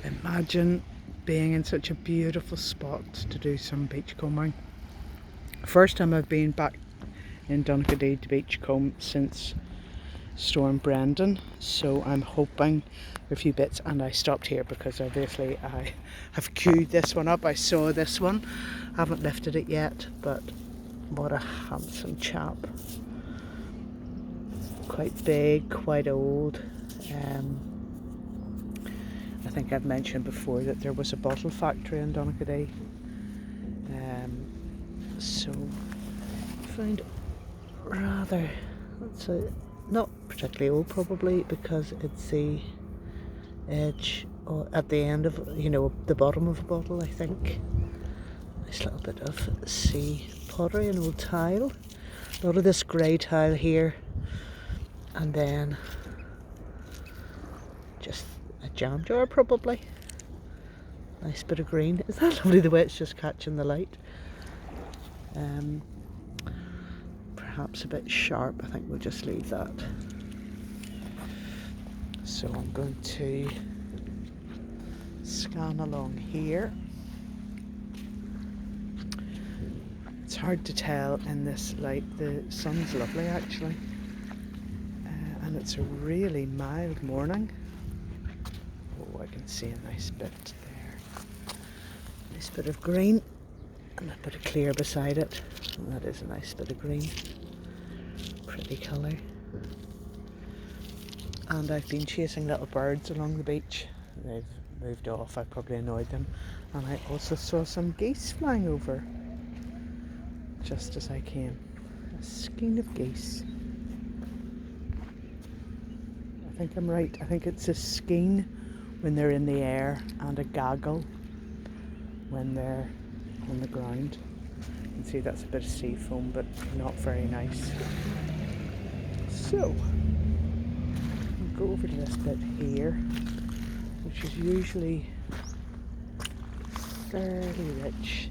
Imagine being in such a beautiful spot to do some beachcombing. First time I've been back in Donaghadee to beachcomb since Storm Brendan, so I'm hoping a few bits. And I stopped here because obviously I have queued this one up. I saw this one, haven't lifted it yet, but what a handsome chap. Quite big, quite old. I think I've mentioned before that there was a bottle factory in Donaghadee. So I find rather, let's say, not particularly old probably, because it's the edge or at the end of, the bottom of a bottle, I think. Nice little bit of sea pottery and old tile. A lot of this grey tile here, and then just a jam jar probably. Nice bit of green. Is that lovely the way it's just catching the light? Perhaps a bit sharp. I think we'll just leave that. So I'm going to scan along here. It's hard to tell in this light. The sun's lovely actually, and it's a really mild morning. Oh, I can see a nice bit there. Nice bit of green and a bit of clear beside it. And that is a nice bit of green. Pretty colour. And I've been chasing little birds along the beach. They've moved off. I probably annoyed them. And I also saw some geese flying over just as I came. A skein of geese. I think I'm right. I think it's a skein when they're in the air and a gaggle when they're on the ground. You can see that's a bit of sea foam, but not very nice. So, I'll go over to this bit here, which is usually fairly rich.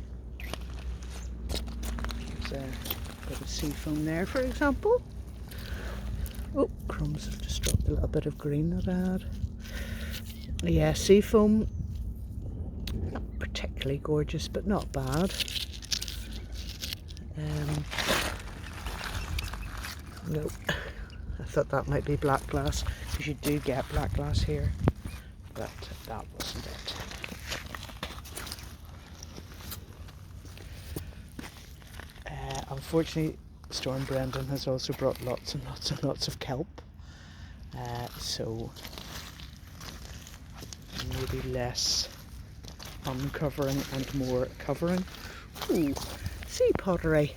There's a bit of sea foam there, for example. Oh, crumbs have just dropped a little bit of green that I had. Yeah, sea foam, not particularly gorgeous, but not bad. No, I thought that might be black glass, because you do get black glass here, but that wasn't it. Unfortunately, Storm Brendan has also brought lots and lots and lots of kelp, so maybe less uncovering and more covering. Ooh, sea pottery.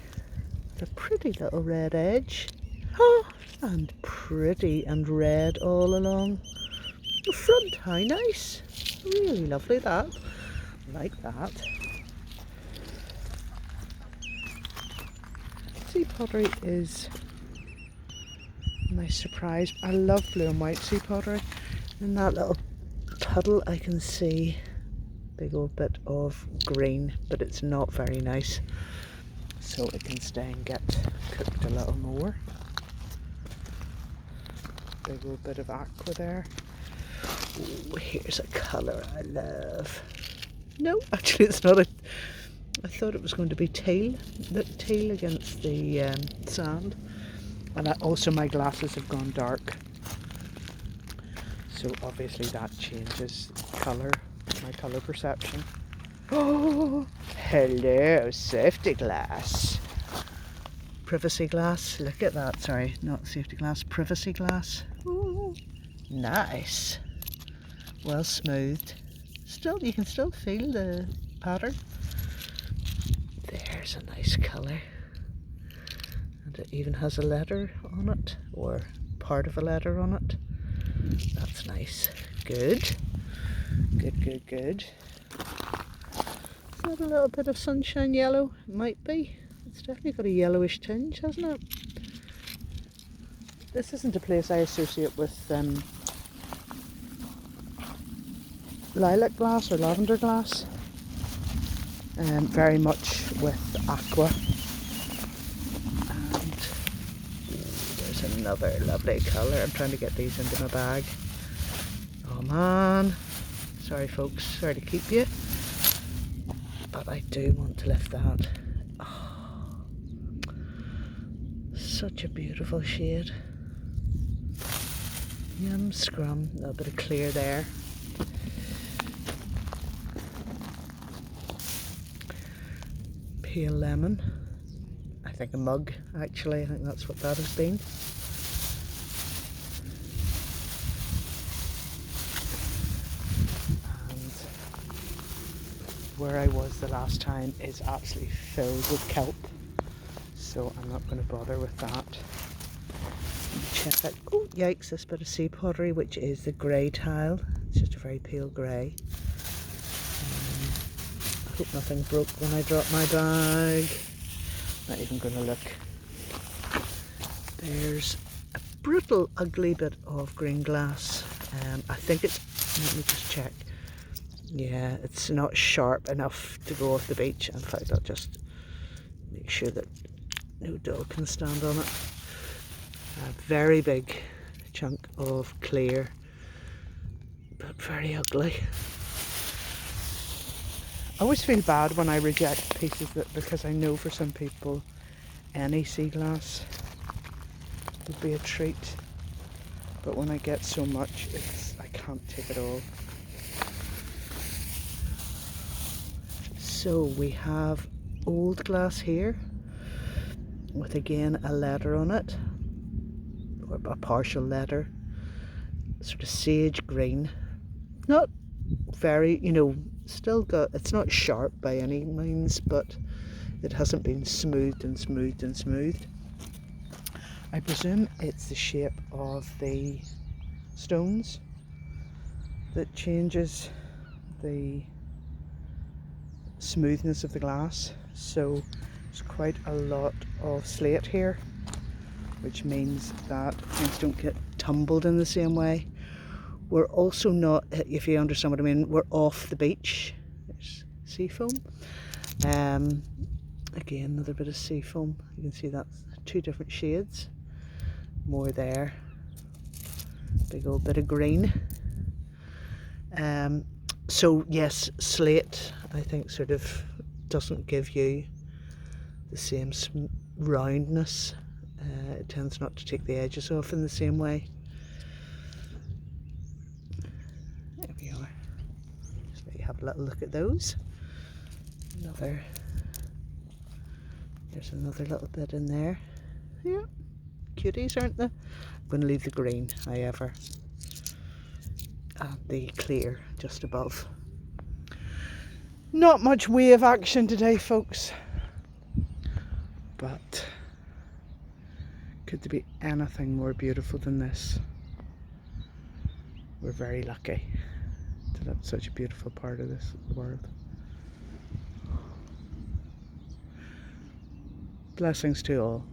The pretty little red edge. Oh, and pretty and red all along the front. How nice. Really lovely that. Like that. Sea pottery is a nice surprise. I love blue and white sea pottery. In that little puddle I can see a big old bit of green, but it's not very nice. So it can stay and get cooked a little more. Big old bit of aqua there. Oh, here's a colour I love. No, actually it's not. I thought it was going to be teal. The teal against the sand. And also my glasses have gone dark. So obviously that changes colour, my colour perception. Oh, hello, safety glass. Privacy glass, look at that, sorry, not safety glass, privacy glass. Ooh, nice. Well smoothed. Still, you can still feel the pattern. There's a nice colour. And it even has a letter on it, or part of a letter on it. That's nice. Good. Good, good, good. Is that a little bit of sunshine yellow? It might be. It's definitely got a yellowish tinge, hasn't it? This isn't a place I associate with lilac glass or lavender glass. Very much with aqua. And there's another lovely colour. I'm trying to get these into my bag. Oh man. Sorry folks, sorry to keep you, but I do want to lift that. Oh, such a beautiful shade. Yum scrum, a little bit of clear there. Pale lemon. I think a mug, actually. I think that's what that has been. And where I was the last time is absolutely filled with kelp, so I'm not going to bother with that. Check out, oh yikes, this bit of sea pottery, which is the grey tile. It's just a very pale grey. I hope nothing broke when I dropped my bag. Not even going to look. There's a brutal ugly bit of green glass. I think it's, let me just check. Yeah, it's not sharp enough to go off the beach. In fact, I'll just make sure that no dog can stand on it. A very big chunk of clear, but very ugly. I always feel bad when I reject pieces because I know for some people any sea glass would be a treat, but when I get so much, I can't take it all. So we have old glass here with again a letter on it, or a partial letter, sort of sage green, not very, still got, it's not sharp by any means, but it hasn't been smoothed and smoothed and smoothed. I presume it's the shape of the stones that changes the smoothness of the glass. So there's quite a lot of slate here, which means that things don't get tumbled in the same way. We're also not, if you understand what I mean, we're off the beach. There's sea foam. Again, another bit of sea foam. You can see that's two different shades. More there. Big old bit of green. So yes, slate, I think, sort of doesn't give you the same roundness. It tends not to take the edges off in the same way. There we are. Just let you have a little look at those. There's another little bit in there. Yeah, cuties, aren't they? I'm going to leave the green, however, and the clear just above. Not much wave action today, folks, but could there be anything more beautiful than this? We're very lucky to live such a beautiful part of this world. Blessings to all.